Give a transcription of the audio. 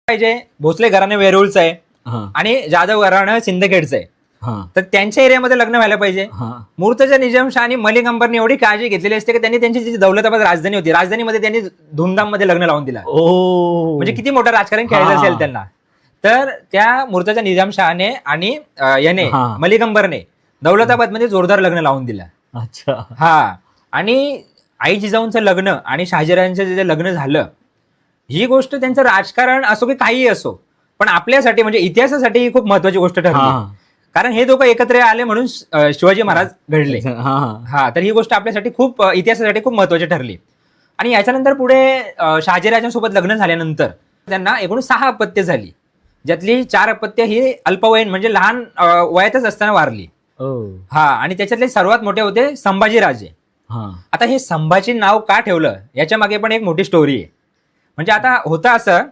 पाहिजे, भोसले घराणं वेरूळचं आहे आणि जाधव घराणं सिंदखेडचं आहे. तर त्यांच्या एरियामध्ये लग्न व्हायला पाहिजे. मुर्तजा निजामशहानी मलिक अंबरने एवढी काळजी घेतलेली असते की त्यांनी त्यांची जी दौलताबाद राजधानी होती, राजधानीमध्ये त्यांनी धूमधाम मध्ये लग्न लावून दिला. म्हणजे किती मोठं राजकारण खेळायचं असेल त्यांना. तर त्या मुर्तजा निजामशहाने आणि याने मलिक अंबरने दौलताबाद मध्ये जोरदार लग्न लावून दिलं. अच्छा. हा, आणि आई जिजाऊंचं लग्न आणि शहाजीराजांचं जे लग्न झालं, ही गोष्ट त्यांचं राजकारण असो की काहीही असो, पण आपल्यासाठी म्हणजे इतिहासासाठी ही खूप महत्वाची गोष्ट ठरली. कारण हे दोघं एकत्र आले म्हणून शिवाजी महाराज घडले. हा, तर ही गोष्ट आपल्यासाठी खूप इतिहासासाठी खूप महत्वाची ठरली. आणि याच्यानंतर पुढे शहाजीराजांसोबत लग्न झाल्यानंतर त्यांना एकूण 6 अपत्य झाली, ज्यातली 4 अपत्य ही अल्पवयीन म्हणजे लहान वयातच असताना वारली. हा, आणि त्याच्यातले सर्वात मोठे होते संभाजीराजे. आता हे संभाजी नाव का ठेवलं याच्या मागे पण एक मोठी स्टोरी आहे. म्हणजे आता होतं असं